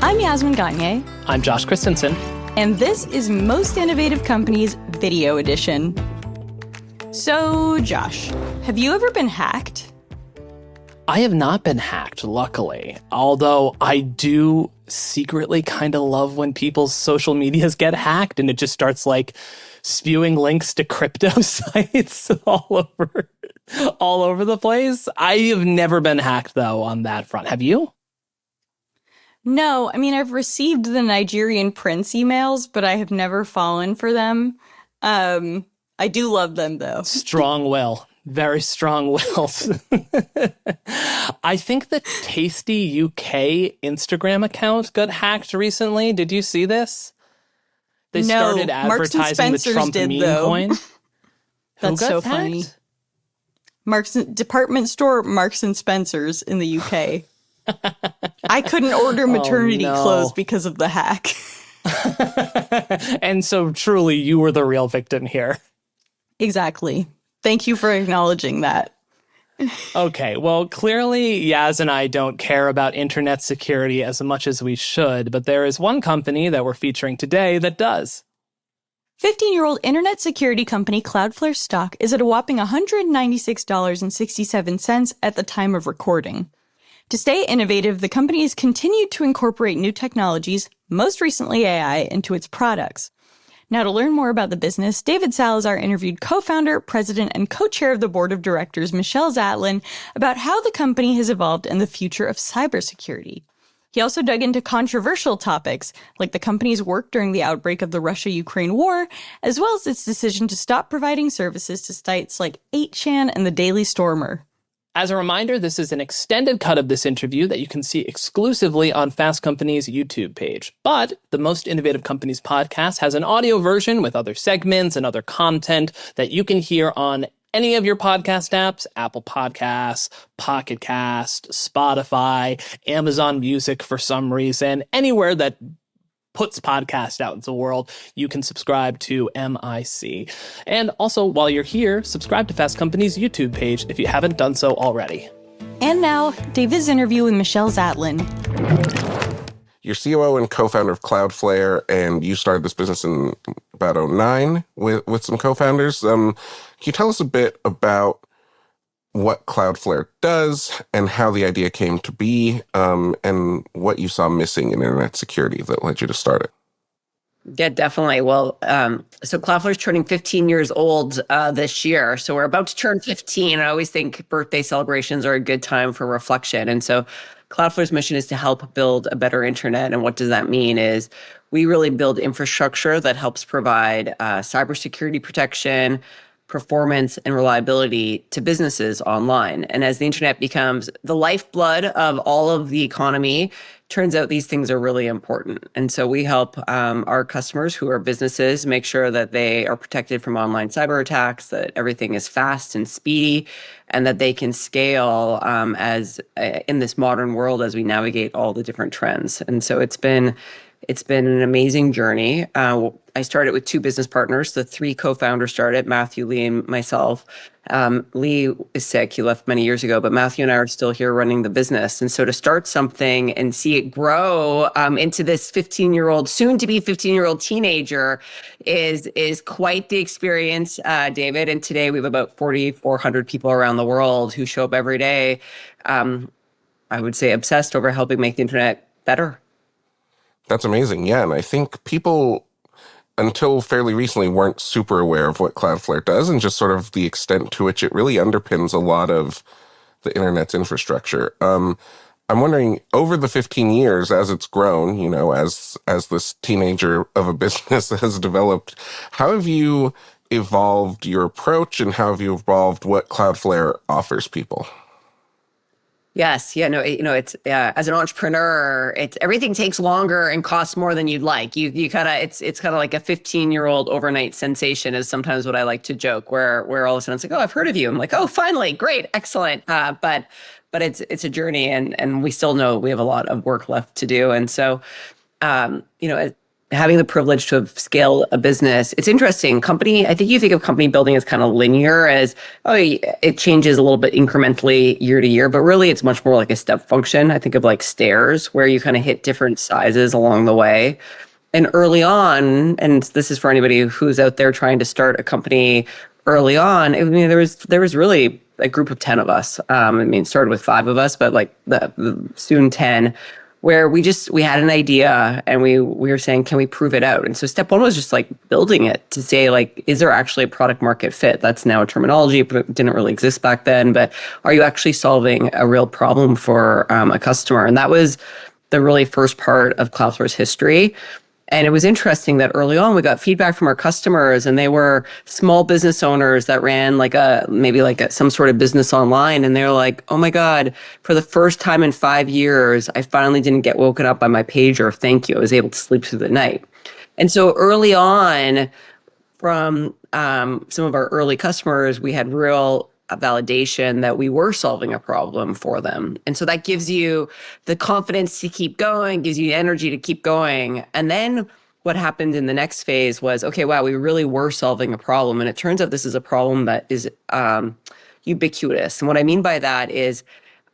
I'm Yasmin Gagne. I'm Josh Christensen. And this is Most Innovative Companies Video Edition. So, Josh, have you ever been hacked? I have not been hacked, luckily. Although I do secretly kind of love when people's social medias get hacked and it just starts like spewing links to crypto sites all over the place. I have never been hacked, though, on that front. Have you? No, I mean, I've received the Nigerian prince emails, but I have never fallen for them. I do love them, though. Strong will. Very strong wills. I think the Tasty UK Instagram account got hacked recently. Did you see this? They started advertising the Trump meme coin. That's so funny. Department store Marks and Spencer's in the UK. I couldn't order maternity clothes because of the hack. And so truly you were the real victim here. Exactly. Thank you for acknowledging that. Okay, well, clearly Yaz and I don't care about internet security as much as we should, but there is one company that we're featuring today that does. 15-year-old internet security company Cloudflare stock is at a whopping $196.67 at the time of recording. To stay innovative, the company has continued to incorporate new technologies, most recently AI, into its products. Now, to learn more about the business, David Salazar interviewed co-founder, president, and co-chair of the board of directors, Michelle Zatlyn, about how the company has evolved and the future of cybersecurity. He also dug into controversial topics, like the company's work during the outbreak of the Russia-Ukraine war, as well as its decision to stop providing services to sites like 8chan and the Daily Stormer. As a reminder, this is an extended cut of this interview that you can see exclusively on Fast Company's YouTube page. But the Most Innovative Companies podcast has an audio version with other segments and other content that you can hear on any of your podcast apps: Apple Podcasts, Pocket Cast, Spotify, Amazon Music for some reason, anywhere that puts podcasts out into the world, you can subscribe to MIC. And also, while you're here, subscribe to Fast Company's YouTube page if you haven't done so already. And now, David's interview with Michelle Zatlyn. You're COO and co-founder of Cloudflare, and you started this business in about 2009 with some co-founders. Can you tell us a bit about what Cloudflare does and how the idea came to be, and what you saw missing in internet security that led you to start it? Yeah, definitely. Well, so Cloudflare is turning 15 years old this year. So we're about to turn 15. I always think birthday celebrations are a good time for reflection. And so Cloudflare's mission is to help build a better internet. And what does that mean is we really build infrastructure that helps provide cybersecurity protection, performance, and reliability to businesses online. And as the internet becomes the lifeblood of all of the economy, turns out these things are really important. And so we help our customers who are businesses make sure that they are protected from online cyber attacks, that everything is fast and speedy, and that they can scale in this modern world as we navigate all the different trends. And so it's been an amazing journey. I started with two business partners. The three co-founders started, Matthew, Lee, and myself. Lee is sick. He left many years ago, but Matthew and I are still here running the business. And so to start something and see it grow into this 15-year-old, soon-to-be 15-year-old teenager is quite the experience, David. And today we have about 4,400 people around the world who show up every day, I would say obsessed over helping make the internet better. That's amazing. Yeah, and I think people, until fairly recently, weren't super aware of what Cloudflare does and just sort of the extent to which it really underpins a lot of the internet's infrastructure. I'm wondering, over the 15 years, as it's grown, as this teenager of a business has developed, how have you evolved your approach and how have you evolved what Cloudflare offers people? Yes. Yeah. No. It's as an entrepreneur, everything takes longer and costs more than you'd like. You kind of it's kind of like a 15-year-old overnight sensation is sometimes what I like to joke. Where all of a sudden it's like, oh, I've heard of you. I'm like, oh, finally, great, excellent. But it's a journey, and we still know we have a lot of work left to do. And so, having the privilege to have scaled a business, it's interesting. I think you think of company building as kind of linear, as, oh, it changes a little bit incrementally year to year, but really it's much more like a step function. I think of like stairs where you kind of hit different sizes along the way. And early on, and this is for anybody who's out there trying to start a company early on, I mean, there was really a group of 10 of us. It started with 5 of us, but like the soon 10, where we had an idea and we were saying, can we prove it out? And so step 1 was just like building it to say, like, is there actually a product market fit? That's now a terminology, but it didn't really exist back then. But are you actually solving a real problem for a customer? And that was the really first part of Cloudflare's history. And it was interesting that early on we got feedback from our customers, and they were small business owners that ran some sort of business online. And they're like, oh my God, for the first time in 5 years, I finally didn't get woken up by my pager of thank you. I was able to sleep through the night. And so early on, from some of our early customers, we had real validation that we were solving a problem for them. And so that gives you the confidence to keep going, gives you energy to keep going. And then what happened in the next phase was, okay, wow, we really were solving a problem. And it turns out this is a problem that is ubiquitous. And what I mean by that is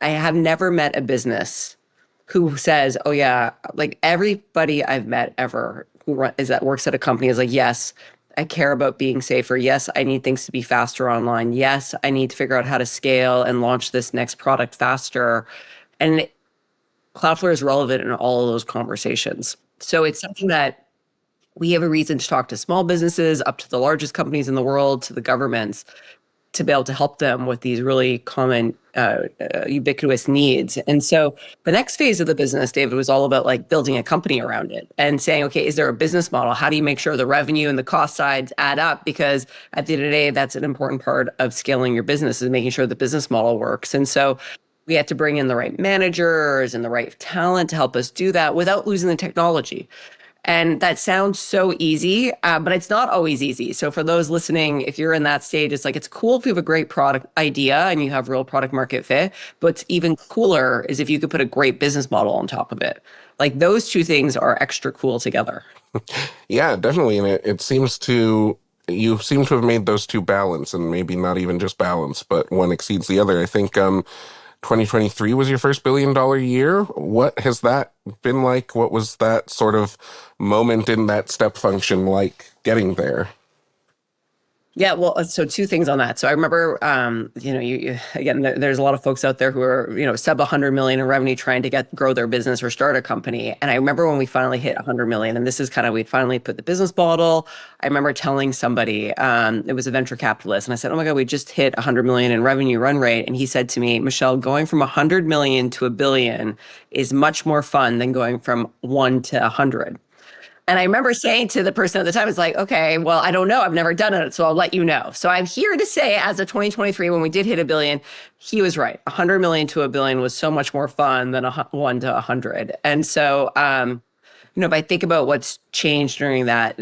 I have never met a business who says, oh yeah, like everybody I've met ever that works at a company is like, yes, I care about being safer. Yes, I need things to be faster online. Yes, I need to figure out how to scale and launch this next product faster. And Cloudflare is relevant in all of those conversations. So it's something that we have a reason to talk to small businesses, up to the largest companies in the world, to the governments, to be able to help them with these really common, ubiquitous needs. And so the next phase of the business, David, was all about like building a company around it and saying, okay, is there a business model? How do you make sure the revenue and the cost sides add up? Because at the end of the day, that's an important part of scaling your business, is making sure the business model works. And so we had to bring in the right managers and the right talent to help us do that without losing the technology. And that sounds so easy, but it's not always easy. So for those listening, if you're in that stage, it's like, it's cool if you have a great product idea and you have real product market fit, but what's even cooler is if you could put a great business model on top of it. Like those two things are extra cool together. Yeah, definitely. And you seem to have made those two balance, and maybe not even just balance, but one exceeds the other. I think 2023 was your first $1 billion year. What has that been like? What was that sort of moment in that step function like getting there? Yeah, well, so 2 things on that. So I remember, again, there's a lot of folks out there who are, sub 100 million in revenue trying to grow their business or start a company. And I remember when we finally hit 100 million, and this is kind of, we finally put the business model. I remember telling somebody, it was a venture capitalist, and I said, oh my God, we just hit 100 million in revenue run rate. And he said to me, Michelle, going from 100 million to $1 billion is much more fun than going from 1 to 100. And I remember saying to the person at the time, it's like, okay, well, I don't know. I've never done it, so I'll let you know. So I'm here to say, as of 2023, when we did hit $1 billion, he was right. 100 million to $1 billion was so much more fun than 1 to 100. And so, if I think about what's changed during that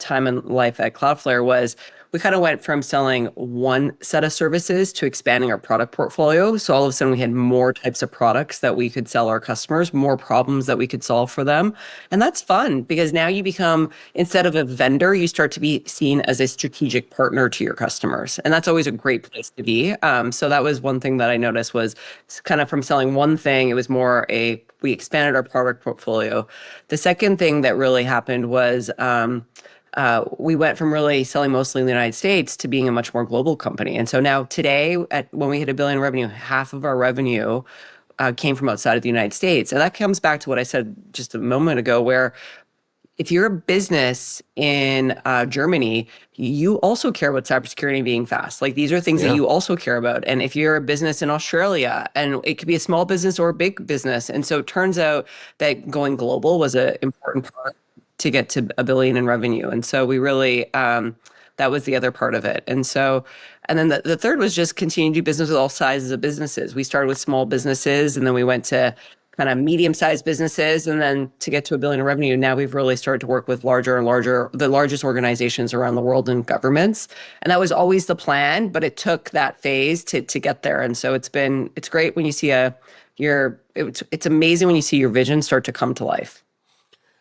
time in life at Cloudflare, was we kind of went from selling one set of services to expanding our product portfolio. So all of a sudden we had more types of products that we could sell our customers, more problems that we could solve for them. And that's fun, because now you become, instead of a vendor, you start to be seen as a strategic partner to your customers. And that's always a great place to be. So that was one thing that I noticed, was kind of from selling one thing, it was more we expanded our product portfolio. The second thing that really happened was, we went from really selling mostly in the United States to being a much more global company. And so now today, when we hit $1 billion revenue, half of our revenue came from outside of the United States. And that comes back to what I said just a moment ago, where if you're a business in Germany, you also care about cybersecurity and being fast. Like, these are things that you also care about. And if you're a business in Australia, and it could be a small business or a big business. And so it turns out that going global was an important part to get to $1 billion in revenue. And so we really, that was the other part of it. And then the third was just continue to do business with all sizes of businesses. We started with small businesses, and then we went to kind of medium-sized businesses, and then to get to $1 billion in revenue, now we've really started to work with larger and larger, the largest organizations around the world and governments. And that was always the plan, but it took that phase to get there. And so it's great when you see it's amazing when you see your vision start to come to life.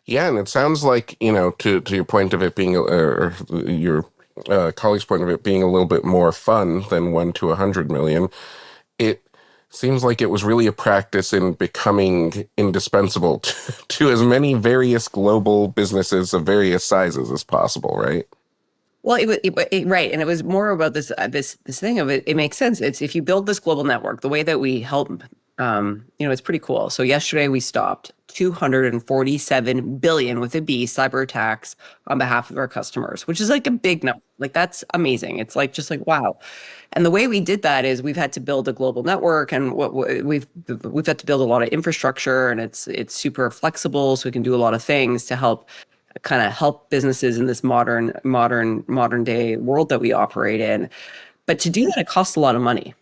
Yeah, and it sounds like, to your point of it being, or your colleague's point of it being a little bit more fun than 1 to 100 million, it seems like it was really a practice in becoming indispensable to as many various global businesses of various sizes as possible, right? Well, right, and it was more about this thing of it. It makes sense. It's if you build this global network, the way that we help, it's pretty cool. So yesterday we stopped 247 billion with a B cyber attacks on behalf of our customers, which is like a big number. Like that's amazing. It's like just like wow. And the way we did that is we've had to build a global network, and we've had to build a lot of infrastructure, and it's super flexible, so we can do a lot of things to help businesses in this modern day world that we operate in. But to do that, it costs a lot of money.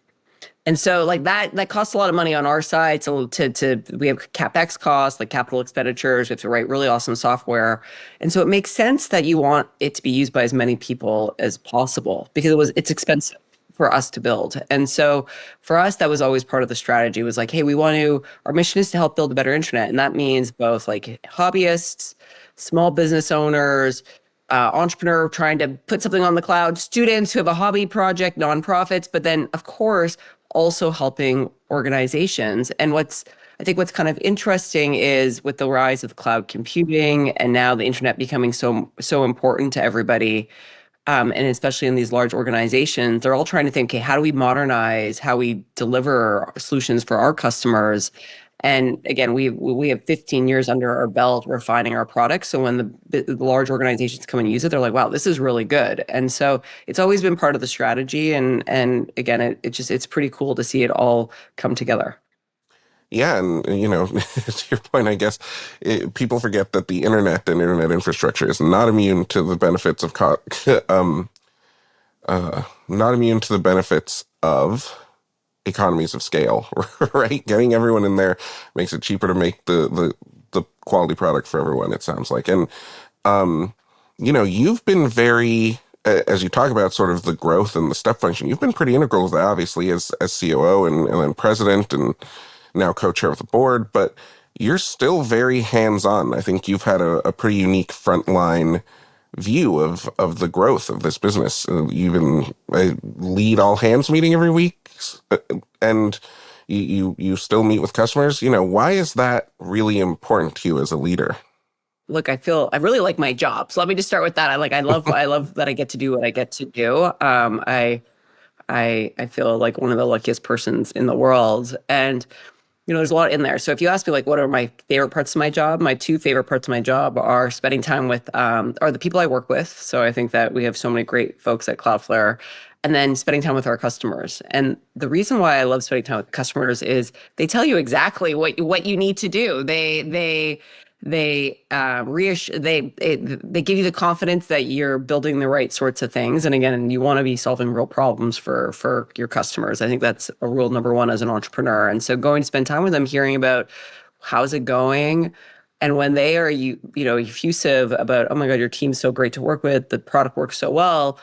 And so like that costs a lot of money on our side. So we have CapEx costs, like capital expenditures. We have to write really awesome software. And so it makes sense that you want it to be used by as many people as possible because it's expensive for us to build. And so for us, that was always part of the strategy was like, hey, our mission is to help build a better internet. And that means both like hobbyists, small business owners, entrepreneur trying to put something on the cloud, students who have a hobby project, nonprofits, but then of course also helping organizations. And I think what's kind of interesting is with the rise of cloud computing and now the internet becoming so important to everybody, and especially in these large organizations, they're all trying to think, okay, how do we modernize how we deliver solutions for our customers? And again, we have 15 years under our belt refining our products. So when the large organizations come and use it, they're like, wow, this is really good. And so it's always been part of the strategy. And again, it's pretty cool to see it all come together. Yeah, and to your point, I guess people forget that the internet and internet infrastructure is not immune to the benefits of not immune to the benefits of economies of scale, right? Getting everyone in there makes it cheaper to make the quality product for everyone, it sounds like. And you've been very, as you talk about sort of the growth and the step function, you've been pretty integral to that, obviously, as COO and then president and now co-chair of the board, but you're still very hands-on. I think you've had a pretty unique frontline view of the growth of this business. You even lead all hands meeting every week, and you still meet with customers. Why is that really important to you as a leader? Look, I really like my job. So let me just start with that. I love that I get to do what I get to do. I feel like one of the luckiest persons in the world. And there's a lot in there. So if you ask me, like, what are my favorite parts of my job? My two favorite parts of my job are spending time with, are the people I work with. So I think that we have so many great folks at Cloudflare, and then spending time with our customers. And the reason why I love spending time with customers is they tell you exactly what you need to do. They reassure, they give you the confidence that you're building the right sorts of things. And again, you want to be solving real problems for your customers. I think that's a rule number one as an entrepreneur. And so going to spend time with them, hearing about how's it going, and when they are effusive about, oh my God, your team's so great to work with, the product works so well,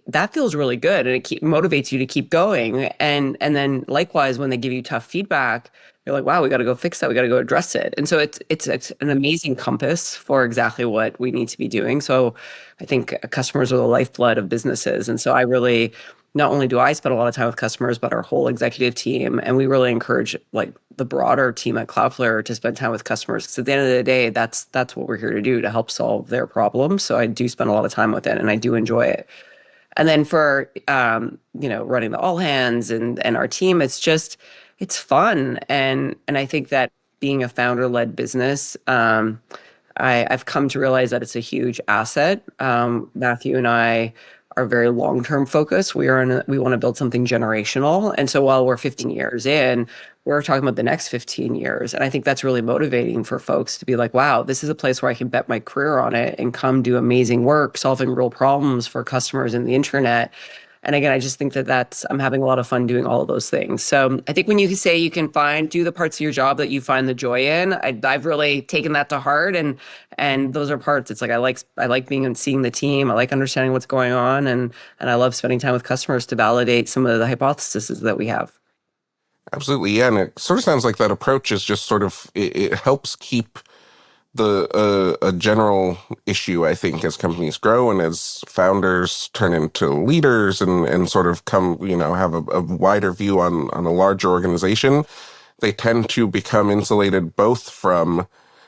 that feels really good, and it motivates you to keep going. And then likewise, when they give you tough feedback, you're like, wow, we got to go fix that. We got to go address it. And so it's an amazing compass for exactly what we need to be doing. So I think customers are the lifeblood of businesses. And so I really, not only do I spend a lot of time with customers, but our whole executive team. And we really encourage like the broader team at Cloudflare to spend time with customers. Because at the end of the day, that's what we're here to do, to help solve their problems. So I do spend a lot of time with it, and I do enjoy it. And then for running the all hands and our team, it's fun. And I think that being a founder-led business, I've come to realize that it's a huge asset. Matthew and I are very long-term focused. We want to build something generational. And so while we're 15 years in, we're talking about the next 15 years. And I think that's really motivating for folks to be like, wow, this is a place where I can bet my career on it and come do amazing work, solving real problems for customers in the internet. And again, I just think that I'm having a lot of fun doing all of those things. So I think when you say you can do the parts of your job that you find the joy in, I've really taken that to heart. And those are parts. It's like, I like being and seeing the team. I like understanding what's going on. And I love spending time with customers to validate some of the hypotheses that we have. Absolutely. Yeah. And it sort of sounds like that approach is just sort of, it helps keep a general issue, I think, as companies grow and as founders turn into leaders and sort of come, have a wider view on a larger organization, they tend to become insulated both from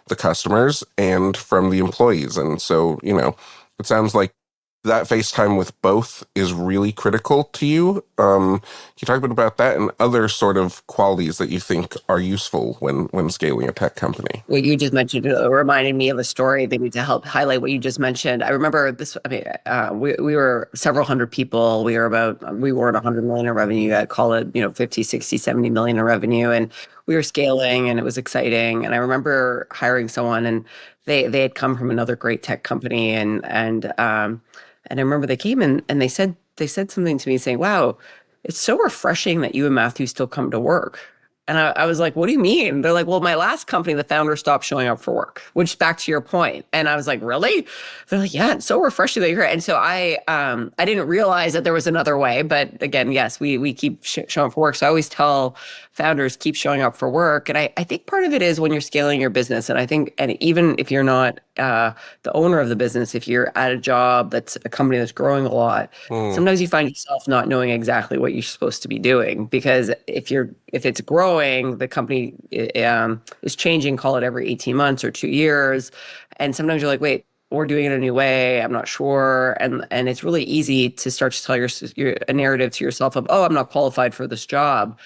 the customers and from the employees. And so, it sounds like that face time with both is really critical to you. Can you talk a bit about that and other sort of qualities that you think are useful when scaling a tech company? What you just mentioned reminded me of a story, maybe to help highlight what you just mentioned. I remember this. I mean, we were several hundred people. We weren't 100 million in revenue. I'd call it, 50, 60, 70 million in revenue. And we were scaling and it was exciting. And I remember hiring someone, and they had come from another great tech company. And I remember they came in and they said something to me saying, "Wow, it's so refreshing that you and Matthew still come to work." And I was like, "What do you mean?" They're like, "Well, my last company, the founder stopped showing up for work," which, back to your point. And I was like, "Really?" They're like, "Yeah, it's so refreshing that you're here." And so I didn't realize that there was another way. But again, yes, we keep showing up for work. So I always tell founders, keep showing up for work. And I think part of it is when you're scaling your business. And I think, and even if you're not the owner of the business, if you're at a job that's a company that's growing a lot, sometimes you find yourself not knowing exactly what you're supposed to be doing. Because if it's growing, the company is changing, call it every 18 months or 2 years. And sometimes you're like, wait, we're doing it a new way, I'm not sure. And it's really easy to start to tell a narrative to yourself of, oh, I'm not qualified for this job.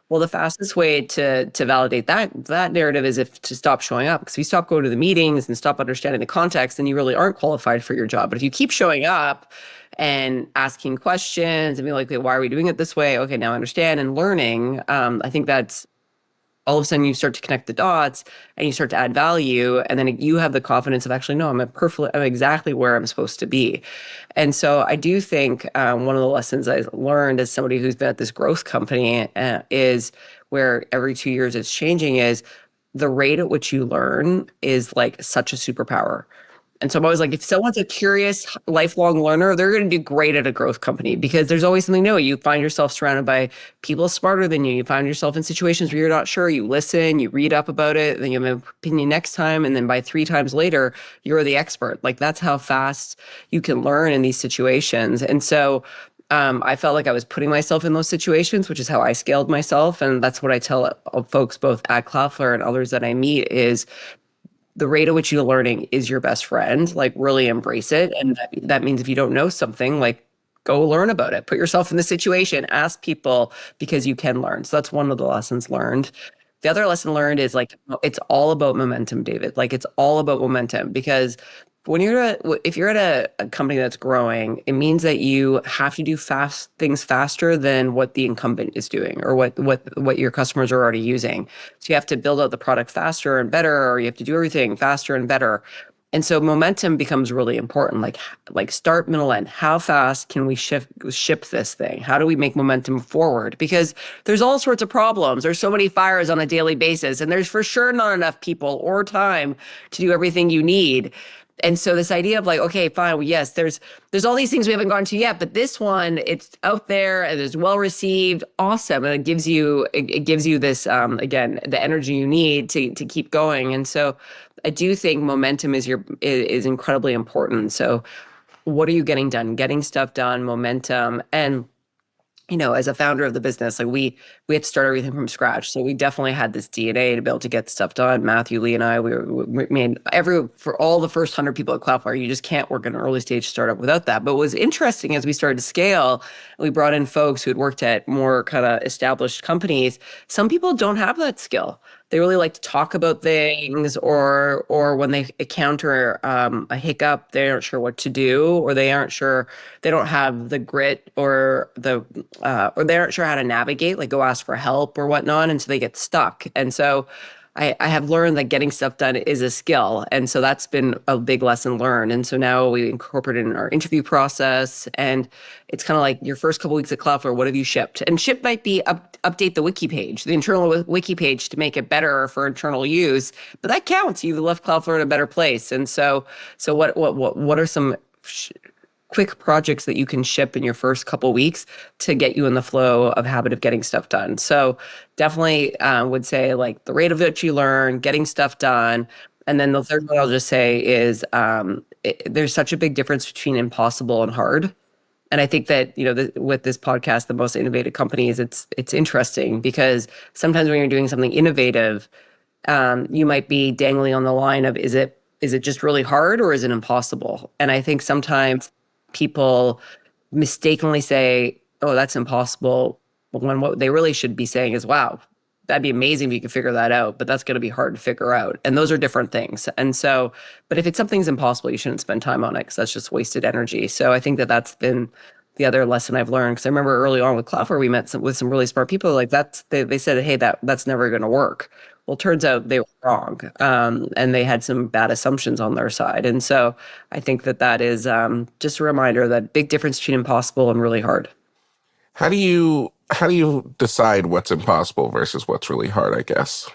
Well, the fastest way to validate that narrative is to stop showing up. Because if you stop going to the meetings and stop understanding the context, then you really aren't qualified for your job. But if you keep showing up and asking questions and being like, why are we doing it this way? Okay, now I understand, and learning, I think that's all of a sudden you start to connect the dots and you start to add value. And then you have the confidence of actually, no, I'm exactly where I'm supposed to be. And so I do think one of the lessons I learned as somebody who's been at this growth company is where every 2 years it's changing, is the rate at which you learn is like such a superpower. And so I'm always like, if someone's a curious, lifelong learner, they're going to do great at a growth company, because there's always something new. You find yourself surrounded by people smarter than you. You find yourself in situations where you're not sure. You listen, you read up about it, then you have an opinion next time. And then by 3 times later, you're the expert. Like, that's how fast you can learn in these situations. And so I felt like I was putting myself in those situations, which is how I scaled myself. And that's what I tell folks both at Cloudflare and others that I meet is, the rate at which you're learning is your best friend. Like, really embrace it. And that means if you don't know something, like, go learn about it. Put yourself in the situation, ask people, because you can learn. So that's one of the lessons learned. The other lesson learned is, like, it's all about momentum, David. Like, it's all about momentum, because if you're at a company that's growing, it means that you have to do things faster than what the incumbent is doing, or what your customers are already using. So you have to build out the product faster and better, or you have to do everything faster and better. And so momentum becomes really important. Like start, middle, end. How fast can we ship this thing? How do we make momentum forward? Because there's all sorts of problems. There's so many fires on a daily basis, and there's for sure not enough people or time to do everything you need. And so this idea of like, okay, fine, well, yes, there's all these things we haven't gone to yet, but this one, it's out there and it's well received, awesome, and it gives you this again, the energy you need to keep going. And so I do think momentum is incredibly important. So what are you getting done? Getting stuff done, momentum, and as a founder of the business, like we had to start everything from scratch. So we definitely had this DNA to be able to get stuff done. Matthew, Lee, and I, we made for all the first 100 people at Cloudflare, you just can't work in an early stage startup without that. But what was interesting as we started to scale, we brought in folks who had worked at more kind of established companies. Some people don't have that skill. They really like to talk about things, or when they encounter a hiccup, they aren't sure what to do, or they aren't sure, they don't have the grit or they aren't sure how to navigate, like go ask for help or whatnot, and so they get stuck. And so I have learned that getting stuff done is a skill. And so that's been a big lesson learned. And so now we incorporate it in our interview process. And it's kind of like your first couple weeks at Cloudflare, what have you shipped? And ship might be update the wiki page, the internal wiki page, to make it better for internal use. But that counts. You've left Cloudflare in a better place. And so what are some quick projects that you can ship in your first couple weeks to get you in the flow of habit of getting stuff done? So definitely would say, like, the rate of which you learn, getting stuff done, And then the third one I'll just say is there's such a big difference between impossible and hard. And I think that, with this podcast, the most innovative companies, it's interesting because sometimes when you're doing something innovative, you might be dangling on the line of, is it just really hard or is it impossible? And I think sometimes people mistakenly say, oh, that's impossible, when what they really should be saying is, wow, that'd be amazing if you could figure that out, but that's going to be hard to figure out. And those are different things. And so, but if something's impossible, you shouldn't spend time on it because that's just wasted energy. So I think that that's been the other lesson I've learned. Because I remember early on with Cloudflare, we met with some really smart people. Like they said, hey, that's never going to work. Well, turns out they were wrong, and they had some bad assumptions on their side. And so I think that is just a reminder that big difference between impossible and really hard. How do you decide what's impossible versus what's really hard, I guess?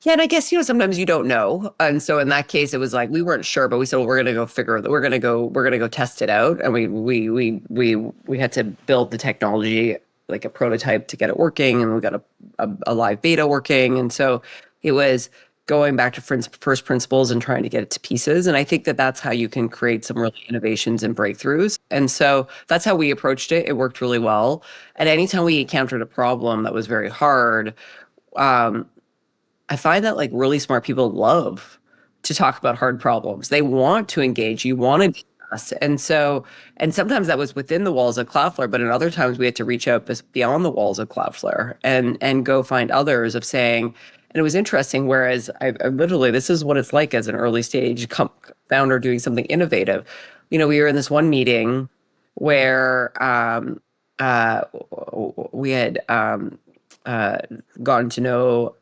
Yeah, and I guess, sometimes you don't know. And so in that case, it was like we weren't sure, but we said, well, we're gonna go test it out. And we had to build the technology, like a prototype, to get it working, and we got a live beta working. And so it was going back to first principles and trying to get it to pieces. And I think that that's how you can create some really innovations and breakthroughs. And so that's how we approached it. It worked really well. And anytime we encountered a problem that was very hard, I find that like really smart people love to talk about hard problems. They want to engage. You want to discuss. And so, and sometimes that was within the walls of Cloudflare, but in other times we had to reach out beyond the walls of Cloudflare and go find others of saying, and it was interesting, whereas I literally, this is what it's like as an early stage founder doing something innovative. We were in this one meeting where we had gotten to know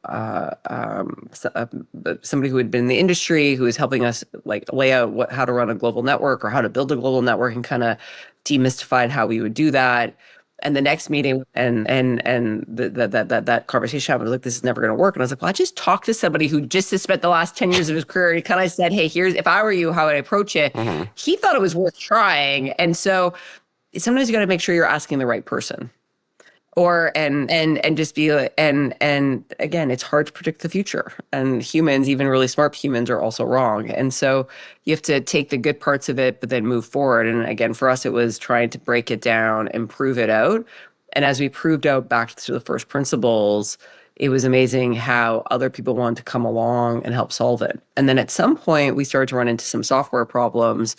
somebody who had been in the industry, who was helping us like lay out how to run a global network or how to build a global network, and kind of demystified how we would do that. And the next meeting and that conversation happened. I was like, this is never going to work. And I was like, well, I just talked to somebody who just has spent the last 10 years of his career. He kind of said, hey, if I were you, how would I approach it? Mm-hmm. He thought it was worth trying. And so sometimes you got to make sure you're asking the right person. And just be like, and again, it's hard to predict the future, and humans, even really smart humans, are also wrong. And so you have to take the good parts of it, but then move forward. And again, for us, it was trying to break it down and prove it out. And as we proved out back to the first principles, it was amazing how other people wanted to come along and help solve it. And then at some point, we started to run into some software problems,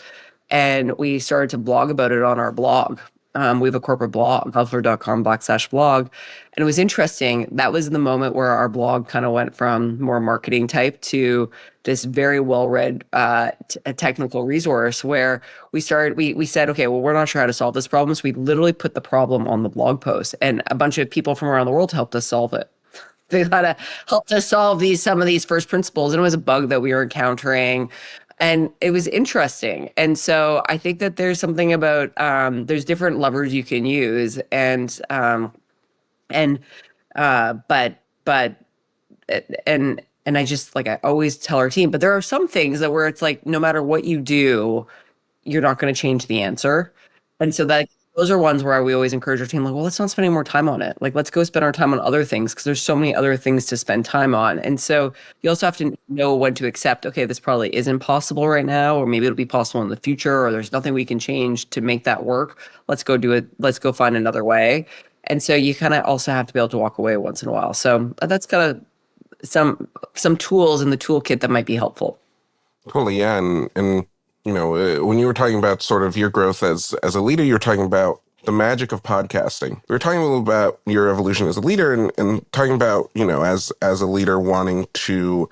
and we started to blog about it on our blog. We have a corporate blog, cloudflare.com/blog. And it was interesting. That was the moment where our blog kind of went from more marketing type to this very well-read technical resource where we said, okay, well, we're not sure how to solve this problem. So we literally put the problem on the blog post, and a bunch of people from around the world helped us solve it. They helped us solve some of these first principles. And it was a bug that we were encountering. And it was interesting. And so I think that there's something about, there's different levers you can use. And I just, like, I always tell our team, but there are some things that where it's like, no matter what you do, you're not going to change the answer. And so those are ones where we always encourage our team, like, well, let's not spend any more time on it. Like, let's go spend our time on other things, because there's so many other things to spend time on. And so you also have to know when to accept, okay, this probably isn't possible right now, or maybe it'll be possible in the future, or there's nothing we can change to make that work. Let's go do it. Let's go find another way. And so you kind of also have to be able to walk away once in a while. So that's kind of some tools in the toolkit that might be helpful. Totally, yeah. And when you were talking about sort of your growth as a leader, you were talking about the magic of podcasting. We were talking a little about your evolution as a leader and talking about, as a leader wanting to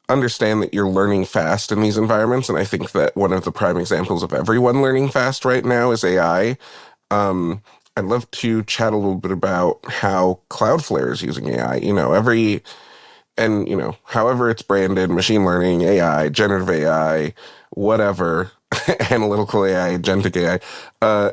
understand that you're learning fast in these environments. And I think that one of the prime examples of everyone learning fast right now is AI. I'd love to chat a little bit about how Cloudflare is using AI. However it's branded, machine learning, AI, generative AI, whatever, analytical AI, agentic AI,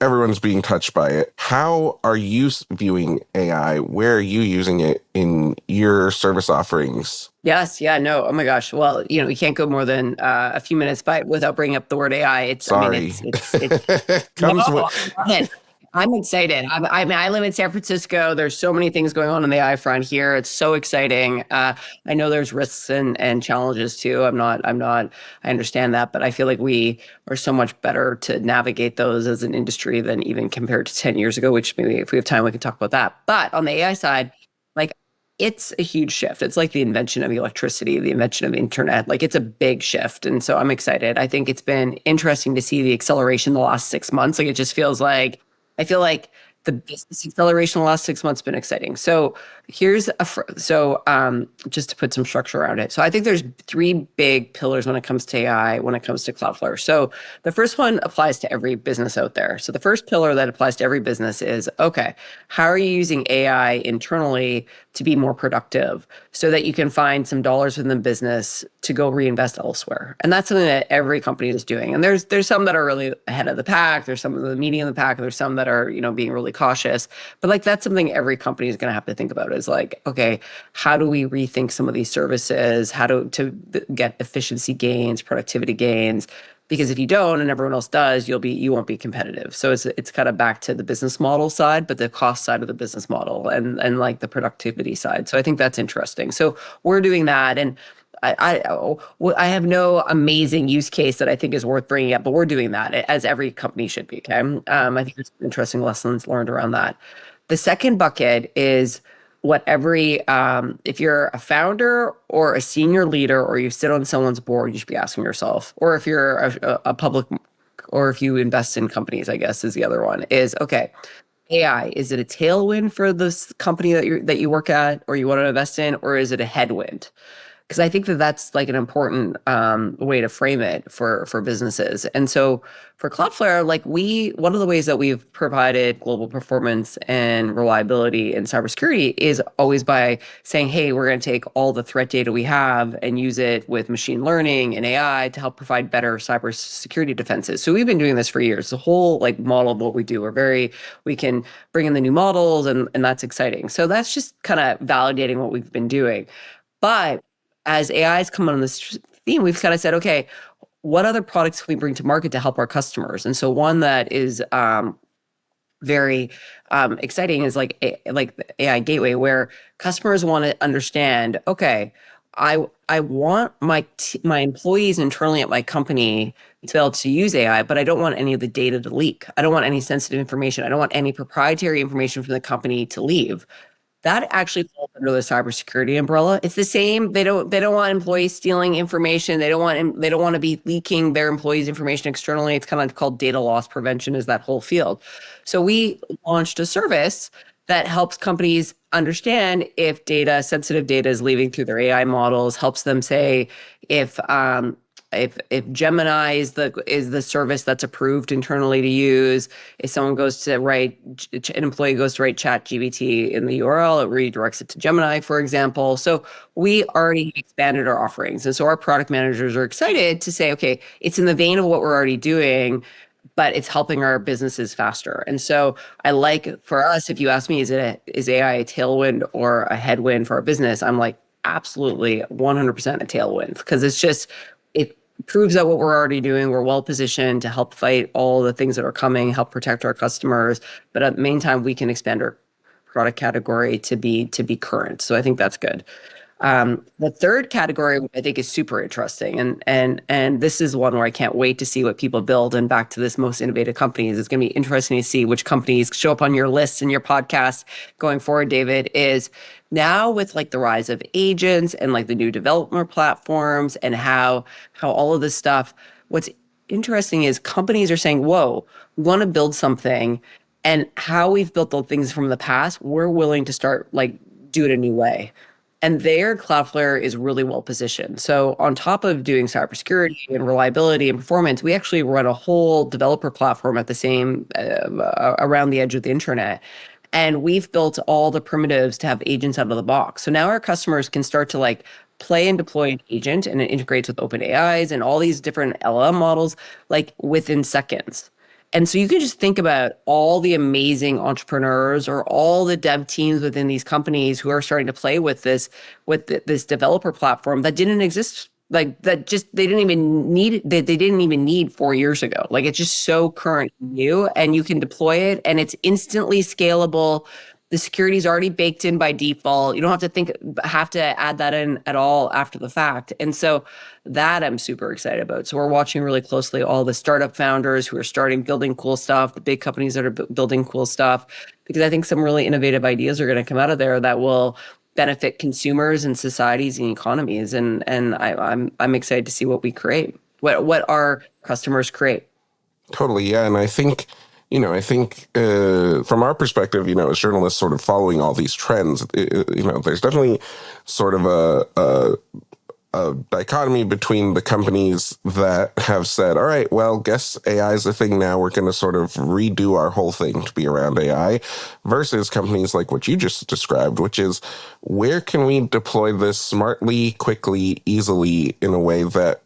everyone's being touched by it. How are you viewing AI? Where are you using it in your service offerings? Yes. Yeah. No. Oh my gosh. Well, we can't go more than a few minutes without bringing up the word AI. Sorry. It's comes with I'm excited. I mean, I live in San Francisco. There's so many things going on the AI front here. It's so exciting. I know there's risks and challenges too. I understand that, but I feel like we are so much better to navigate those as an industry than even compared to 10 years ago, which maybe if we have time, we can talk about that. But on the AI side, like it's a huge shift. It's like the invention of electricity, the invention of the internet. Like it's a big shift. And so I'm excited. I think it's been interesting to see the acceleration the last 6 months. Like it just feels like, I feel like the business acceleration the last 6 months has been exciting. So just to put some structure around it. So I think there's three big pillars when it comes to AI, when it comes to Cloudflare. So the first one applies to every business out there. So the first pillar that applies to every business is, okay, how are you using AI internally to be more productive so that you can find some dollars within the business to go reinvest elsewhere? And that's something that every company is doing. And there's some that are really ahead of the pack. There's some of the medium of the pack. There's some that are, being really cautious. But like that's something every company is going to have to think about is like, okay, how do we rethink some of these services? How to get efficiency gains, productivity gains? Because if you don't and everyone else does, you won't be competitive. So it's kind of back to the business model side, but the cost side of the business model and like the productivity side. So I think that's interesting. So we're doing that, and I have no amazing use case that I think is worth bringing up, but we're doing that as every company should be. Okay, I think there's interesting lessons learned around that. The second bucket is what if you're a founder or a senior leader or you sit on someone's board, you should be asking yourself, or if you're a public, or if you invest in companies, I guess is the other one, is okay, AI, is it a tailwind for this company that you work at or you want to invest in, or is it a headwind? Because I think that that's like an important way to frame it for businesses. And so for Cloudflare, like one of the ways that we've provided global performance and reliability in cybersecurity is always by saying, hey, we're going to take all the threat data we have and use it with machine learning and AI to help provide better cybersecurity defenses. So we've been doing this for years. The whole like model of what we do, we can bring in the new models, and that's exciting. So that's just kind of validating what we've been doing. But as AI has come on this theme, we've kind of said, okay, what other products can we bring to market to help our customers? And so one that is very exciting is like the AI Gateway, where customers want to understand, okay, I want my employees internally at my company to be able to use AI, but I don't want any of the data to leak. I don't want any sensitive information. I don't want any proprietary information from the company to leave. That actually falls under the cybersecurity umbrella. It's the same. They don't want employees stealing information. They don't want to be leaking their employees' information externally. It's kind of called data loss prevention, is that whole field. So we launched a service that helps companies understand if sensitive data is leaving through their AI models, helps them say if Gemini is the service that's approved internally to use. If an employee goes to write ChatGPT in the URL, it redirects it to Gemini, for example. So we already expanded our offerings. And so our product managers are excited to say, okay, it's in the vein of what we're already doing, but it's helping our businesses faster. And so for us, if you ask me, is AI a tailwind or a headwind for our business? I'm like, absolutely 100% a tailwind, because it proves that what we're already doing, we're well positioned to help fight all the things that are coming, help protect our customers. But at the meantime, we can expand our product category to be current. So I think that's good. The third category I think is super interesting, and this is one where I can't wait to see what people build. And back to this most innovative companies, it's going to be interesting to see which companies show up on your lists and your podcast going forward. David, is now with like the rise of agents and like the new developer platforms and how all of this stuff. What's interesting is companies are saying, "Whoa, we want to build something." And how we've built the things from the past, we're willing to start like do it a new way. And there, Cloudflare is really well positioned. So on top of doing cybersecurity and reliability and performance, we actually run a whole developer platform at the same around the edge of the internet. And we've built all the primitives to have agents out of the box. So now our customers can start to like play and deploy an agent, and it integrates with open AIs and all these different LLM models like within seconds. And so you can just think about all the amazing entrepreneurs or all the dev teams within these companies who are starting to play with this developer platform that didn't exist Like that just they didn't even need 4 years ago. Like it's just so current and new, and you can deploy it and it's instantly scalable. The security is already baked in by default. You don't have to add that in at all after the fact. And so that I'm super excited about. So we're watching really closely all the startup founders who are starting building cool stuff, the big companies that are building cool stuff, because I think some really innovative ideas are going to come out of there that will benefit consumers and societies and economies. And I'm excited to see what we create, what our customers create. Totally, yeah. And I think, from our perspective, as journalists sort of following all these trends, there's definitely sort of a dichotomy between the companies that have said, all right, well, guess AI is the thing now. We're going to sort of redo our whole thing to be around AI, versus companies like what you just described, which is where can we deploy this smartly, quickly, easily in a way that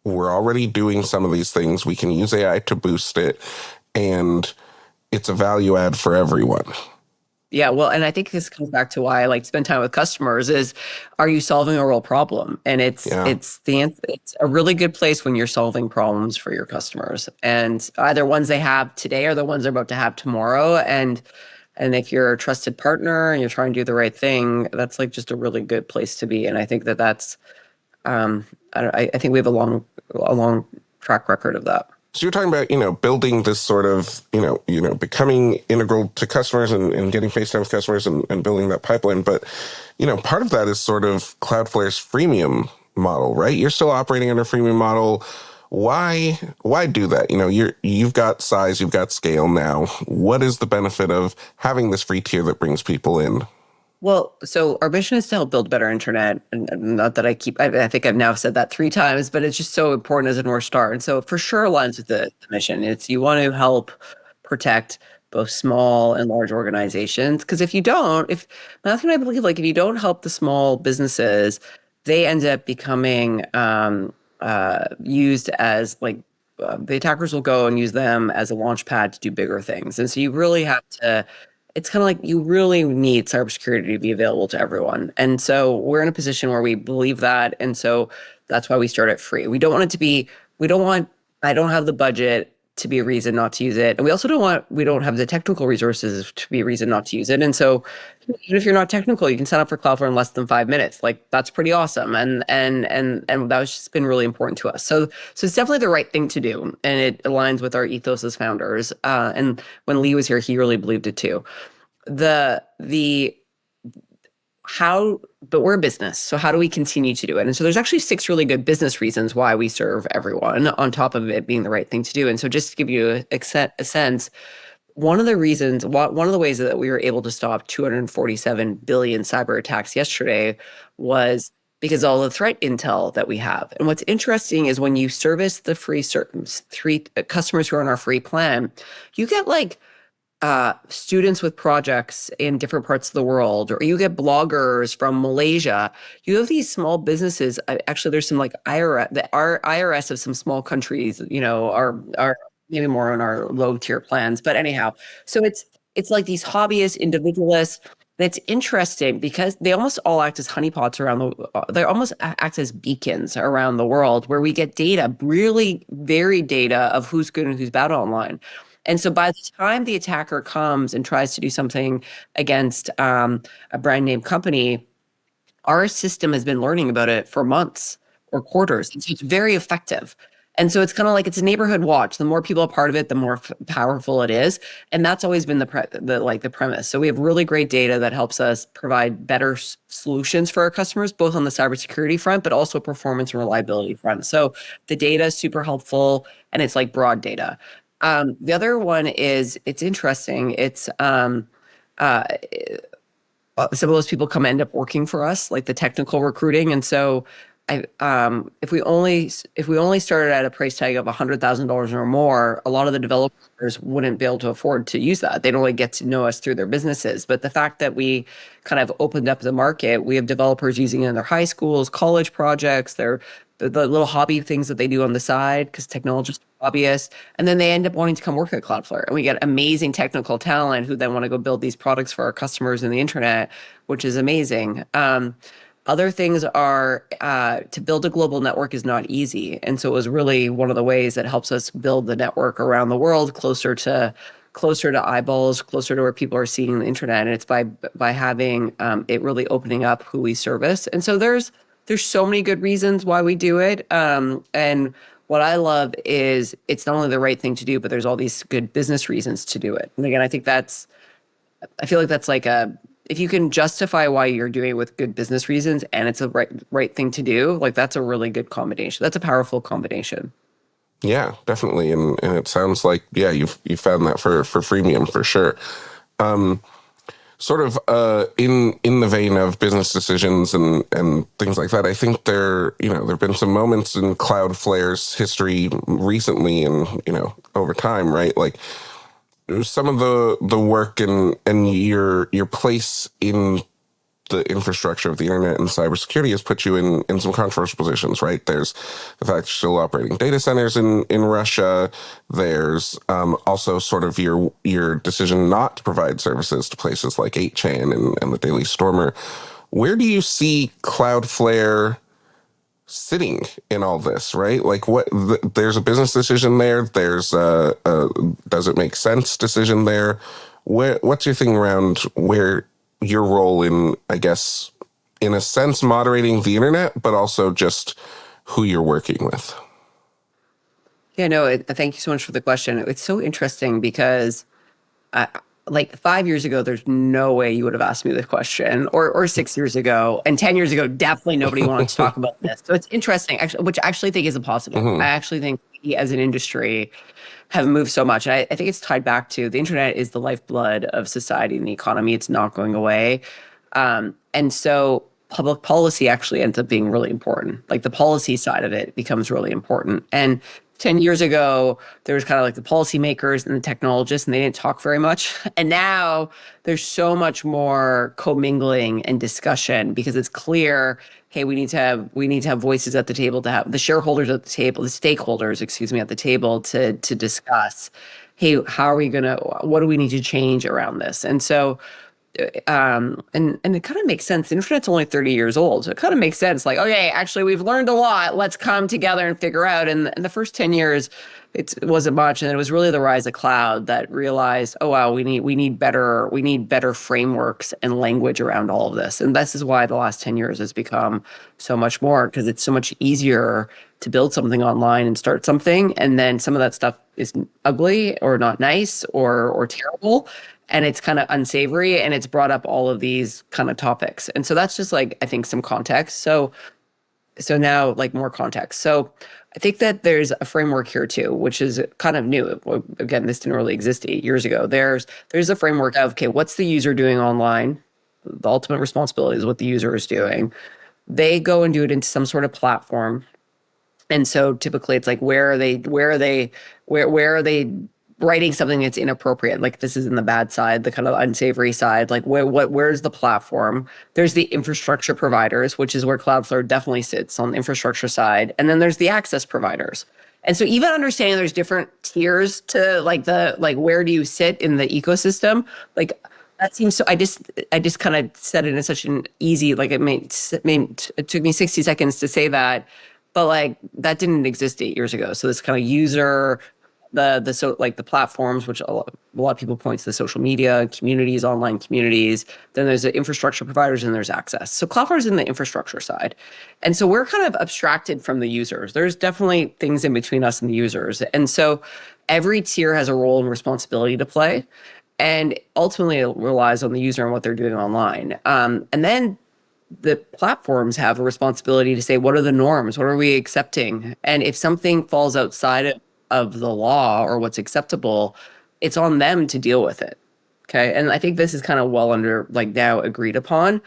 we're already doing some of these things. We can use AI to boost it, and it's a value add for everyone. Yeah, well, and I think this comes back to why I like to spend time with customers is, are you solving a real problem? And it's a really good place when you're solving problems for your customers, and either ones they have today or the ones they're about to have tomorrow. And if you're a trusted partner and you're trying to do the right thing, that's like just a really good place to be. And I think that's I think we have a long track record of that. So you're talking about, building this sort of, becoming integral to customers and getting face time with customers and building that pipeline. But, part of that is sort of Cloudflare's freemium model, right? You're still operating under a freemium model. Why do that? You've got size, you've got scale now. What is the benefit of having this free tier that brings people in? Well, so our mission is to help build a better internet. And not that I think I've now said that 3 times, but it's just so important as a North Star. And so it for sure aligns with the mission. It's you want to help protect both small and large organizations. Because if you don't, that's what I believe, like if you don't help the small businesses, they end up becoming used as like, the attackers will go and use them as a launch pad to do bigger things. And so you really have to, it's kind of like you really need cybersecurity to be available to everyone. And so we're in a position where we believe that. And so that's why we start it free. We don't want it to be, I don't have the budget to be a reason not to use it. And we also we don't have the technical resources to be a reason not to use it. And so even if you're not technical, you can sign up for Cloudflare in less than 5 minutes. Like that's pretty awesome. And that's just been really important to us. So it's definitely the right thing to do. And it aligns with our ethos as founders. And when Lee was here, he really believed it too. But we're a business. So how do we continue to do it? And so there's actually 6 really good business reasons why we serve everyone on top of it being the right thing to do. And so just to give you a sense, one of the ways that we were able to stop 247 billion cyber attacks yesterday was because all the threat intel that we have. And what's interesting is when you service the free customers who are on our free plan, you get like students with projects in different parts of the world, or you get bloggers from Malaysia. You have these small businesses. Actually, there's some like our IRS of some small countries, are maybe more on our low tier plans. But anyhow, so it's like these hobbyists, individualists. And it's interesting because they almost all act as honeypots they almost act as beacons around the world where we get data, really varied data of who's good and who's bad online. And so by the time the attacker comes and tries to do something against a brand name company, our system has been learning about it for months or quarters. And so it's very effective. And so it's kind of like it's a neighborhood watch. The more people are part of it, the more powerful it is. And that's always been the premise. So we have really great data that helps us provide better solutions for our customers, both on the cybersecurity front, but also performance and reliability front. So the data is super helpful, and it's like broad data. The other one is, it's interesting. It's some of those people end up working for us, like the technical recruiting. And so if we only started at a price tag of $100,000 or more, a lot of the developers wouldn't be able to afford to use that. They'd only get to know us through their businesses. But the fact that we kind of opened up the market, we have developers using it in their high schools, college projects, the little hobby things that they do on the side, because technologists are hobbyists, and then they end up wanting to come work at Cloudflare. And we get amazing technical talent who then want to go build these products for our customers in the internet, which is amazing. Other things are to build a global network is not easy. And so it was really one of the ways that helps us build the network around the world closer to eyeballs, closer to where people are seeing the internet. And it's by having it really opening up who we service. And so there's so many good reasons why we do it. And what I love is it's not only the right thing to do, but there's all these good business reasons to do it. And again, I feel like that's like if you can justify why you're doing it with good business reasons and it's a right thing to do, like that's a really good combination. That's a powerful combination. Yeah, definitely. And it sounds like, yeah, you found that for freemium for sure. Sort of in the vein of business decisions and things like that, I think there have been some moments in Cloudflare's history recently and, over time, right? Like some of the work and your place in the infrastructure of the internet and cybersecurity has put you in some controversial positions, right? There's the fact you're still operating data centers in Russia. There's also sort of your decision not to provide services to places like 8chan and the Daily Stormer. Where do you see Cloudflare sitting in all this, right? Like there's a business decision there. There's a does it make sense decision there. What's your thing around where your role in, I guess, in a sense, moderating the internet, but also just who you're working with? Yeah, no, thank you so much for the question. It's so interesting because like 5 years ago, there's no way you would have asked me this question, or 6 years ago, and 10 years ago, definitely nobody wanted to talk about this. So it's interesting, actually, which I actually think is a positive. I actually think we as an industry have moved so much. And I think it's tied back to the internet is the lifeblood of society and the economy. It's not going away. And so public policy actually ends up being really important. Like the policy side of it becomes really important. And 10 years ago, there was kind of like the policymakers and the technologists, and they didn't talk very much. And now there's so much more commingling and discussion because it's clear, hey, we need to have voices at the table, to have the shareholders at the table, the stakeholders, excuse me, at the table to discuss, hey, what do we need to change around this? And so and it kind of makes sense. The internet's only 30 years old. So it kind of makes sense. Like, okay, actually, we've learned a lot. Let's come together and figure out. And the first 10 years, it wasn't much. And it was really the rise of cloud that realized, oh, wow, we need better frameworks and language around all of this. And this is why the last 10 years has become so much more, because it's so much easier to build something online and start something. And then some of that stuff is ugly or not nice or terrible. And it's kind of unsavory, and it's brought up all of these kind of topics. And so that's just like, I think, some context. So now, like, more context. So I think that there's a framework here too, which is kind of new. Again, this didn't really exist 8 years ago. There's a framework of, okay, what's the user doing online? The ultimate responsibility is what the user is doing. They go and do it into some sort of platform. And so typically it's like, where are they writing something that's inappropriate? Like, this is in the bad side, the kind of unsavory side. Like, where's the platform? There's the infrastructure providers, which is where Cloudflare definitely sits on the infrastructure side. And then there's the access providers. And so even understanding there's different tiers to where do you sit in the ecosystem? Like, that seems so. I just kind of said it in such an easy, like, it took me 60 seconds to say that, but like that didn't exist 8 years ago. So this kind of user, the platforms, which a lot of people point to the social media communities, online communities. Then there's the infrastructure providers and there's access. So Cloudflare is in the infrastructure side. And so we're kind of abstracted from the users. There's definitely things in between us and the users. And so every tier has a role and responsibility to play. And ultimately it relies on the user and what they're doing online. And then the platforms have a responsibility to say, what are the norms? What are we accepting? And if something falls outside of the law or what's acceptable, it's on them to deal with it. Okay. And I think this is kind of well now agreed upon.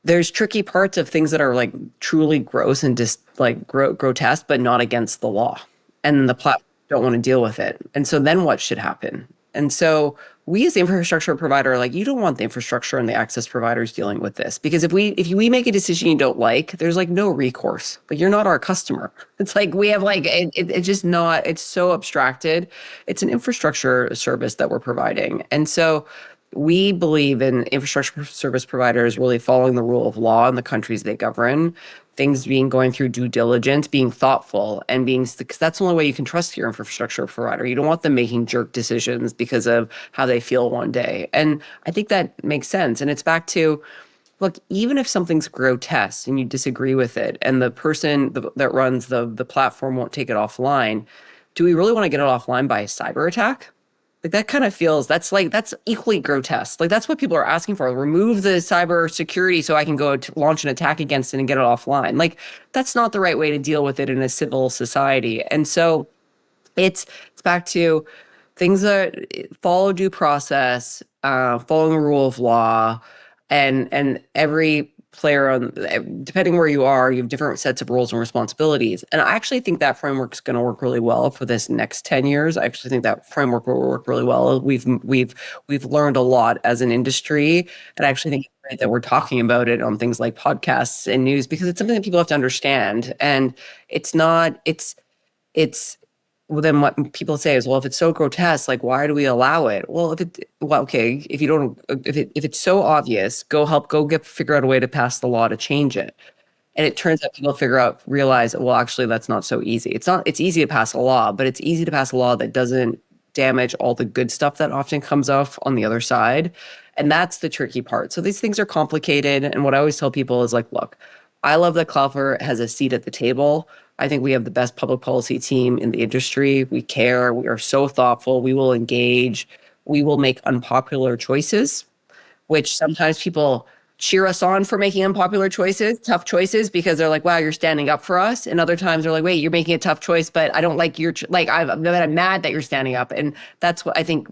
There's tricky parts of things that are like truly gross and just like grotesque, but not against the law. And the platforms don't want to deal with it. And so then what should happen? And so we as the infrastructure provider, like, you don't want the infrastructure and the access providers dealing with this, because if we make a decision you don't like, there's like no recourse. Like, you're not our customer. It's like we have like it's just not. It's so abstracted. It's an infrastructure service that we're providing, and so we believe in infrastructure service providers really following the rule of law in the countries they govern, things going through due diligence, being thoughtful, and because that's the only way you can trust your infrastructure provider. You don't want them making jerk decisions because of how they feel one day. And I think that makes sense. And it's back to, look, even if something's grotesque and you disagree with it, and the person that runs the platform won't take it offline, do we really want to get it offline by a cyber attack? Like that kind of feels, that's equally grotesque. Like that's what people are asking for. Remove the cyber security so I can go to launch an attack against it and get it offline. Like that's not the right way to deal with it in a civil society. And so it's back to things that follow due process, following the rule of law, and every player depending where you are, you have different sets of roles and responsibilities. And I actually think that framework is going to work really well for this next 10 years. I actually think that framework will work really well. We've learned a lot as an industry, and I actually think it's great that we're talking about it on things like podcasts and news, because it's something that people have to understand. And well, then what people say is, well, if it's so grotesque, like, why do we allow it? Well, if it's so obvious, figure out a way to pass the law to change it. And it turns out people realize, well, actually, that's not so easy. It's easy to pass a law, but it's easy to pass a law that doesn't damage all the good stuff that often comes off on the other side. And that's the tricky part. So these things are complicated. And what I always tell people is like, look, I love that Cloudflare has a seat at the table. I think we have the best public policy team in the industry. We care. We are so thoughtful. We will engage. We will make unpopular choices, which sometimes people cheer us on for making unpopular choices, tough choices, because they're like, wow, you're standing up for us. And other times they're like, wait, you're making a tough choice, but I don't like I'm mad that you're standing up. And that's what I think.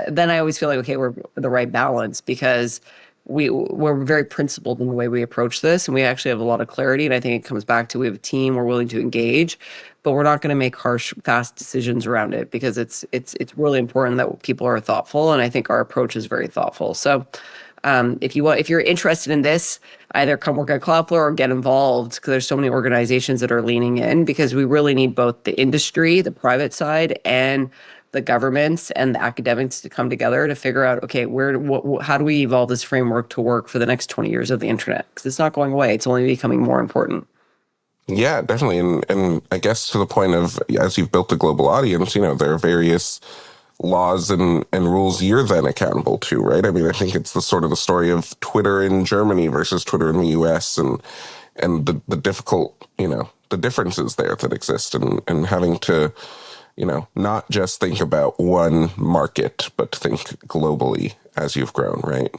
Then I always feel like, okay, we're the right balance, because we're very principled in the way we approach this, and we actually have a lot of clarity. And I think it comes back to, we have a team, we're willing to engage, but we're not going to make harsh, fast decisions around it, because it's really important that people are thoughtful. And I think our approach is very thoughtful. So if you're interested in this, either come work at Cloudflare or get involved, because there's so many organizations that are leaning in, because we really need both the industry, the private side, and the governments and the academics to come together to figure out, okay, how do we evolve this framework to work for the next 20 years of the internet? Because it's not going away. It's only becoming more important. Yeah, definitely. And I guess to the point of, as you've built a global audience, there are various laws and rules you're then accountable to, right? I mean, I think it's the story of Twitter in Germany versus Twitter in the US, and the difficult, the differences there that exist, and having to, not just think about one market, but think globally as you've grown, right?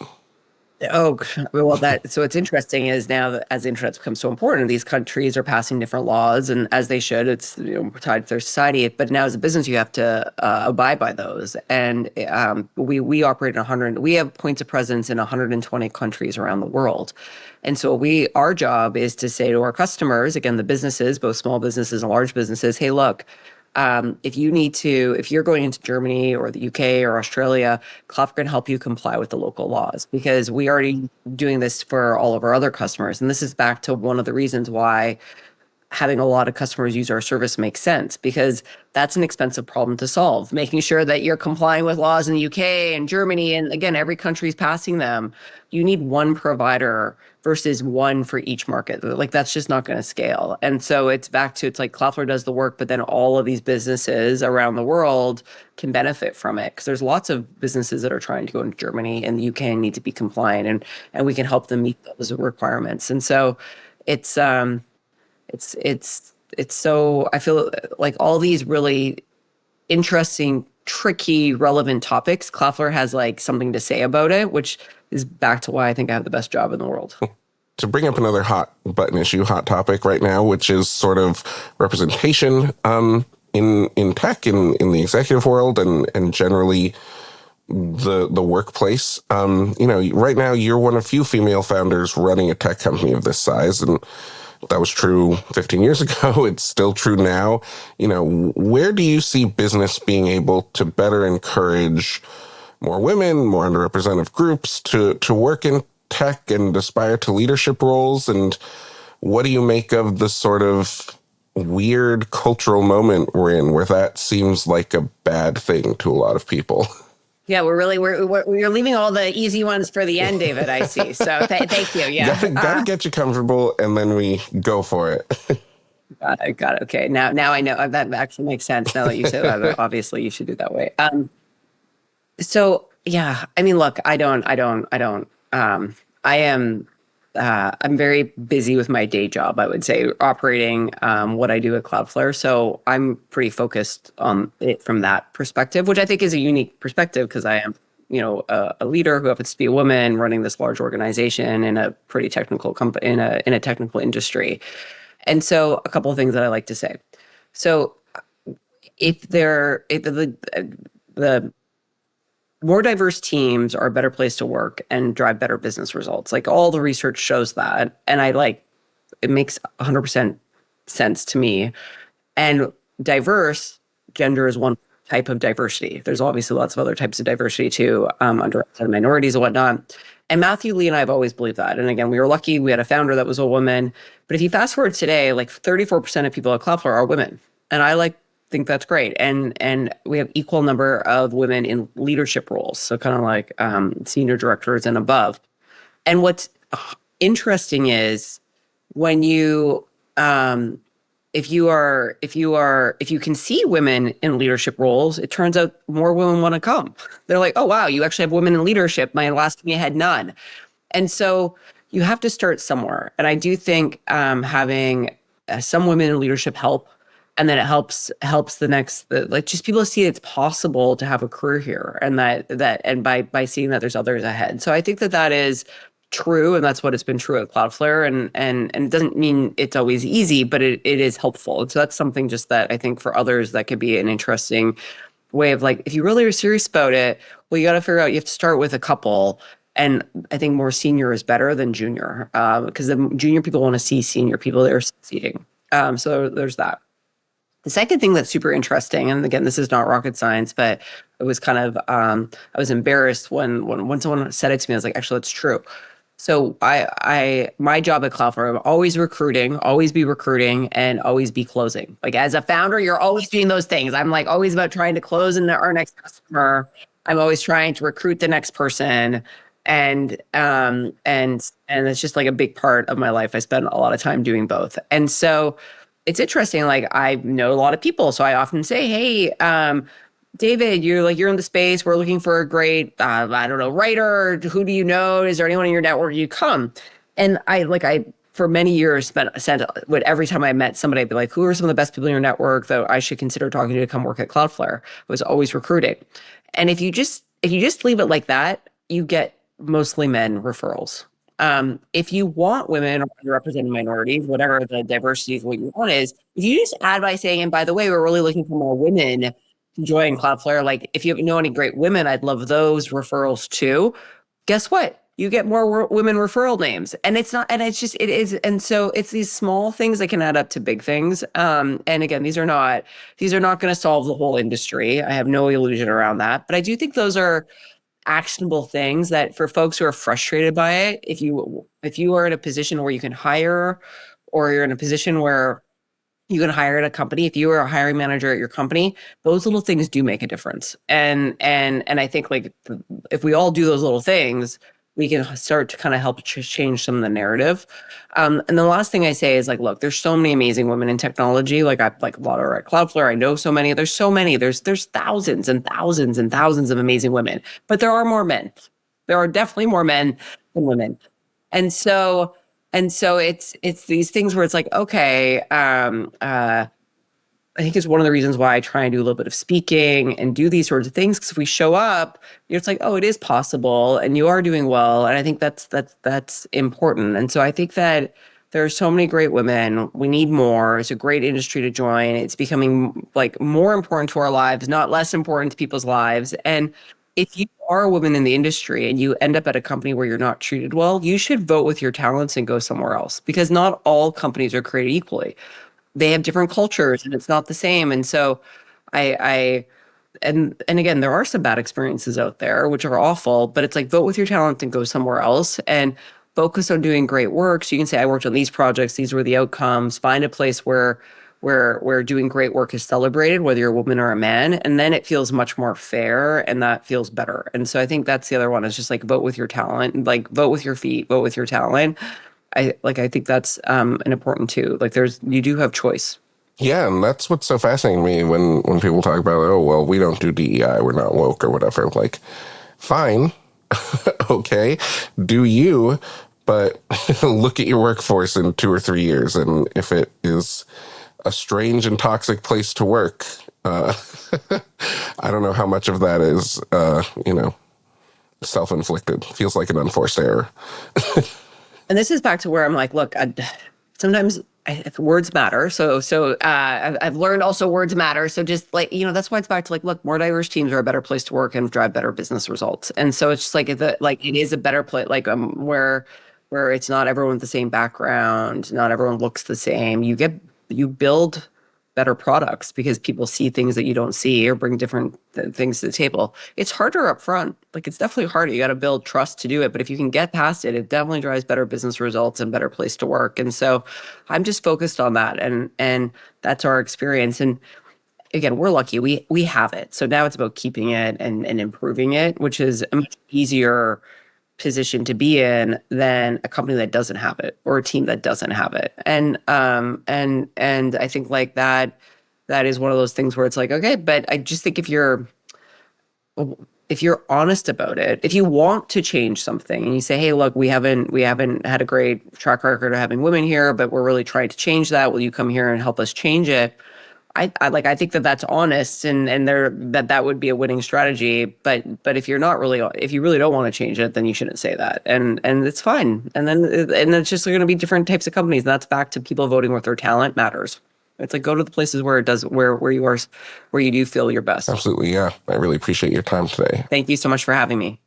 Oh, well, so what's interesting is now that as the internet's become so important, these countries are passing different laws, and as they should, it's tied to their society. But now as a business, you have to abide by those. And we operate in we have points of presence in 120 countries around the world. And so our job is to say to our customers, again, the businesses, both small businesses and large businesses, hey, look, if you're going into Germany or the UK or Australia, Cloudflare can help you comply with the local laws, because we are already doing this for all of our other customers. And this is back to one of the reasons why having a lot of customers use our service makes sense, because that's an expensive problem to solve. Making sure that you're complying with laws in the UK and Germany, and again, every country is passing them. You need one provider versus one for each market. Like, that's just not going to scale. And so it's like Cloudflare does the work, but then all of these businesses around the world can benefit from it, because there's lots of businesses that are trying to go into Germany and the UK and need to be compliant, and we can help them meet those requirements. And so it's so, I feel like all these really interesting, tricky, relevant topics, Cloudflare has like something to say about it, which is back to why I think I have the best job in the world. To bring up another hot button issue, hot topic right now, which is sort of representation in tech, in the executive world, and generally the workplace. Right now you're one of few female founders running a tech company of this size, and that was true 15 years ago. It's still true now. Where do you see business being able to better encourage more women, more underrepresented groups to work in tech and aspire to leadership roles? And what do you make of the sort of weird cultural moment we're in, where that seems like a bad thing to a lot of people? Yeah, we're leaving all the easy ones for the end, David. I see. So thank you. Yeah, Gotta get you comfortable, and then we go for it. got it. Okay, now I know that actually makes sense. Now that you say that, obviously you should do that way. So yeah, I mean, look, I am. I'm very busy with my day job, I would say, operating what I do at Cloudflare. So I'm pretty focused on it from that perspective, which I think is a unique perspective because I am, a leader who happens to be a woman running this large organization in a pretty technical company in a technical industry. And so a couple of things that I like to say. So if the more diverse teams are a better place to work and drive better business results. Like all the research shows that. And it makes 100% sense to me. And diverse, gender is one type of diversity. There's obviously lots of other types of diversity too, underrepresented minorities and whatnot. And Matthew Lee and I have always believed that. And again, we were lucky we had a founder that was a woman. But if you fast forward today, like 34% of people at Cloudflare are women. And I think that's great. And we have equal number of women in leadership roles. So kind of like senior directors and above. And what's interesting is when you if you can see women in leadership roles, it turns out more women want to come. They're like, oh wow, you actually have women in leadership. My last company had none. And so you have to start somewhere. And I do think having some women in leadership help. And then it helps just people see it's possible to have a career here, and and by seeing that there's others ahead. So I think that is true, and that's what has been true at Cloudflare. And it doesn't mean it's always easy, but it is helpful. And so that's something just that I think for others that could be an interesting way of if you really are serious about it, well, you got to figure out you have to start with a couple. And I think more senior is better than junior because the junior people want to see senior people that are succeeding. So there's that. The second thing that's super interesting, and again, this is not rocket science, but it was kind of, I was embarrassed when someone said it to me. I was like, actually, that's true. So my job at Cloudflare, I'm always recruiting, always be recruiting, and always be closing. Like as a founder, you're always doing those things. I'm always about trying to close in our next customer. I'm always trying to recruit the next person. And it's just a big part of my life. I spend a lot of time doing both. And so it's interesting. I know a lot of people, so I often say, "Hey, David, you're in the space. We're looking for a great, I don't know, writer. Who do you know? Is there anyone in your network? You come." And I for many years every time I met somebody, I'd be like, "Who are some of the best people in your network that I should consider talking to come work at Cloudflare?" I was always recruiting. And if you just leave it like that, you get mostly men referrals. If you want women or underrepresented minorities, whatever the diversity of what you want is, if you just add by saying, and by the way, we're really looking for more women to join Cloudflare. If you know any great women, I'd love those referrals too. Guess what? You get more women referral names. And it's not, and it's just, it is. And so it's these small things that can add up to big things. And again, these are not going to solve the whole industry. I have no illusion around that. But I do think those are actionable things that for folks who are frustrated by it, if you are in a position where you can hire, or you're in a position where you can hire at a company, if you are a hiring manager at your company, those little things do make a difference. And I think if we all do those little things, we can start to kind of help change some of the narrative. And the last thing I say is look, there's so many amazing women in technology. I a lot are at Cloudflare. I know so many. There's so many. There's thousands and thousands and thousands of amazing women. But there are more men. There are definitely more men than women. And so it's these things where it's okay. I think it's one of the reasons why I try and do a little bit of speaking and do these sorts of things. Because if we show up, it's oh, it is possible, and you are doing well. And I think that's important. And so I think that there are so many great women. We need more. It's a great industry to join. It's becoming more important to our lives, not less important to people's lives. And if you are a woman in the industry and you end up at a company where you're not treated well, you should vote with your talents and go somewhere else, because not all companies are created equally. They have different cultures and it's not the same. And so and again, there are some bad experiences out there, which are awful, but it's vote with your talent and go somewhere else and focus on doing great work. So you can say, I worked on these projects. These were the outcomes. Find a place where where doing great work is celebrated, whether you're a woman or a man, and then it feels much more fair, and that feels better. And so I think that's the other one, is just like vote with your talent, like vote with your feet, vote with your talent. I think that's an important too. Like you do have choice. Yeah, and that's what's so fascinating to me when people talk about, oh, well, we don't do DEI, we're not woke or whatever. Like, fine, okay, do you, but look at your workforce in 2 or 3 years, and if it is a strange and toxic place to work, I don't know how much of that is, self-inflicted. Feels like an unforced error. And this is back to where I'm like, look, sometimes words matter. So I've learned also words matter. So just like, that's why it's back to like, look, more diverse teams are a better place to work and drive better business results. And so it's just like, it is a better place, like where it's not everyone with the same background, not everyone looks the same. You build better products because people see things that you don't see or bring different things to the table. It's harder up front. Like, it's definitely harder. You got to build trust to do it. But if you can get past it, it definitely drives better business results and better place to work. And so I'm just focused on that. And that's our experience. And again, we're lucky. We have it. So now it's about keeping it and improving it, which is a much easier position to be in than a company that doesn't have it or a team that doesn't have it. And I think like that is one of those things where it's like, okay, but I just think if you're honest about it, if you want to change something and you say, hey, look, we haven't had a great track record of having women here, but we're really trying to change that. Will you come here and help us change it? I think that's honest and that would be a winning strategy. But if you really don't want to change it, then you shouldn't say that. And it's fine. And it's just going to be different types of companies. And that's back to people voting with their talent matters. It's like, go to the places where you do feel your best. Absolutely. Yeah. I really appreciate your time today. Thank you so much for having me.